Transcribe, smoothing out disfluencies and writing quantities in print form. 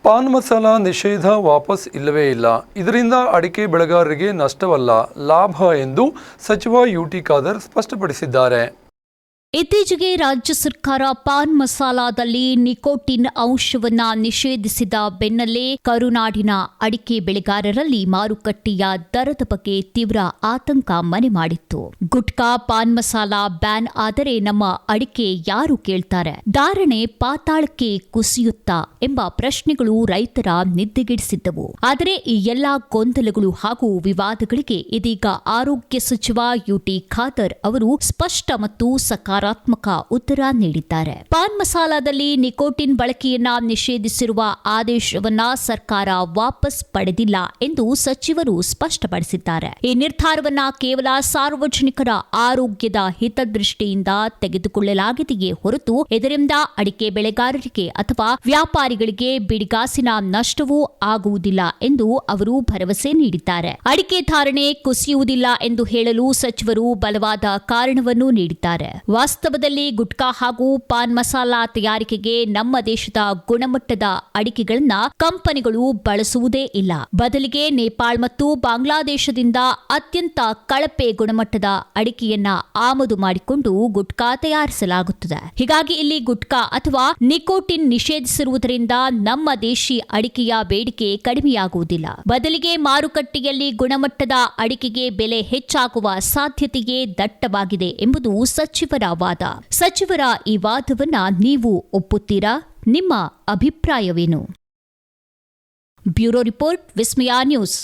ಪಾನ್ ಮಸಾಲ ನಿಷೇಧ ವಾಪಸ್ ಇಲ್ಲವೇ ಇಲ್ಲ. ಇದರಿಂದ ಅಡಿಕೆ ಬೆಳೆಗಾರರಿಗೆ ನಷ್ಟವಲ್ಲ, ಲಾಭ ಎಂದು ಸಚಿವ ಯುಟಿ ಖಾದರ್ ಸ್ಪಷ್ಟಪಡಿಸಿದ್ದಾರೆ. ಇತ್ತೀಚೆಗೆ ರಾಜ್ಯ ಸರ್ಕಾರ ಪಾನ್ ಮಸಾಲಾದಲ್ಲಿ ನಿಕೋಟಿನ್ ಅಂಶವನ್ನ ನಿಷೇಧಿಸಿದ ಬೆನ್ನಲ್ಲೇ ಕರುನಾಡಿನ ಅಡಿಕೆ ಬೆಳೆಗಾರರಲ್ಲಿ ಮಾರುಕಟ್ಟೆಯ ದರದ ಬಗ್ಗೆ ತೀವ್ರ ಆತಂಕ ಮನೆ ಮಾಡಿತ್ತು. ಗುಟ್ಕಾ ಪಾನ್ ಮಸಾಲ ಬ್ಯಾನ್ ಆದರೆ ನಮ್ಮ ಅಡಿಕೆ ಯಾರು ಕೇಳ್ತಾರೆ, ಧಾರಣೆ ಪಾತಾಳಕ್ಕೆ ಕುಸಿಯುತ್ತಾ ಎಂಬ ಪ್ರಶ್ನೆಗಳು ರೈತರ ನಿದ್ದೆಗೆಡಿಸಿದ್ದವು. ಆದರೆ ಈ ಎಲ್ಲಾ ಗೊಂದಲಗಳು ಹಾಗೂ ವಿವಾದಗಳಿಗೆ ಇದೀಗ ಆರೋಗ್ಯ ಸಚಿವ ಯುಟಿ ಖಾದರ್ ಅವರು ಸ್ಪಷ್ಟ ಮತ್ತು ಸಕಾರಾತ್ಮಕ ಉತ್ತರ ನೀಡಿದ್ದಾರೆ. ಪಾನ್ ಮಸಾಲಾದಲ್ಲಿ ನಿಕೋಟಿನ್ ಬಳಕೆಯನ್ನ ನಿಷೇಧಿಸಿರುವ ಆದೇಶವನ್ನ ಸರ್ಕಾರ ವಾಪಸ್ ಪಡೆದಿಲ್ಲ ಎಂದು ಸಚಿವರು ಸ್ಪಷ್ಟಪಡಿಸಿದ್ದಾರೆ. ಈ ನಿರ್ಧಾರವನ್ನ ಕೇವಲ ಸಾರ್ವಜನಿಕರ ಆರೋಗ್ಯದ ಹಿತದೃಷ್ಟಿಯಿಂದ ತೆಗೆದುಕೊಳ್ಳಲಾಗಿದೆಯೇ ಹೊರತು ಇದರಿಂದ ಅಡಿಕೆ ಬೆಳೆಗಾರರಿಗೆ ಅಥವಾ ವ್ಯಾಪಾರಿಗಳಿಗೆ ಬಿಡಿಗಾಸಿನ ನಷ್ಟವೂ ಆಗುವುದಿಲ್ಲ ಎಂದು ಅವರು ಭರವಸೆ ನೀಡಿದ್ದಾರೆ. ಅಡಿಕೆ ಧಾರಣೆ ಕುಸಿಯುವುದಿಲ್ಲ ಎಂದು ಹೇಳಲು ಸಚಿವರು ಬಲವಾದ ಕಾರಣವನ್ನು ನೀಡಿದ್ದಾರೆ. ವಾಸ್ತವದಲ್ಲಿ ಗುಟ್ಕಾ ಹಾಗೂ ಪಾನ್ ಮಸಾಲಾ ತಯಾರಿಕೆಗೆ ನಮ್ಮ ದೇಶದ ಗುಣಮಟ್ಟದ ಅಡಿಕೆಗಳನ್ನ ಕಂಪನಿಗಳು ಬಳಸುವುದೇ ಇಲ್ಲ. ಬದಲಿಗೆ ನೇಪಾಳ ಮತ್ತು ಬಾಂಗ್ಲಾದೇಶದಿಂದ ಅತ್ಯಂತ ಕಳಪೆ ಗುಣಮಟ್ಟದ ಅಡಿಕೆಯನ್ನ ಆಮದು ಮಾಡಿಕೊಂಡು ಗುಟ್ಕಾ ತಯಾರಿಸಲಾಗುತ್ತದೆ. ಹೀಗಾಗಿ ಇಲ್ಲಿ ಗುಟ್ಕಾ ಅಥವಾ ನಿಕೋಟಿನ್ ನಿಷೇಧಿಸಿರುವುದರಿಂದ ನಮ್ಮ ದೇಶಿ ಅಡಿಕೆಯ ಬೇಡಿಕೆ ಕಡಿಮೆಯಾಗುವುದಿಲ್ಲ. ಬದಲಿಗೆ ಮಾರುಕಟ್ಟೆಯಲ್ಲಿ ಗುಣಮಟ್ಟದ ಅಡಿಕೆಗೆ ಬೆಲೆ ಹೆಚ್ಚಾಗುವ ಸಾಧ್ಯತೆಯೇ ದಟ್ಟವಾಗಿದೆ ಎಂಬುದು ಸಚಿವರ ವಾದ. ಸಚಿವರ ಈ ವಾದವನ್ನ ನೀವು ಒಪ್ಪುತ್ತೀರಾ? ನಿಮ್ಮ ಅಭಿಪ್ರಾಯವೇನು? ಬ್ಯೂರೋ ರಿಪೋರ್ಟ್, ವಿಸ್ಮಯ ನ್ಯೂಸ್.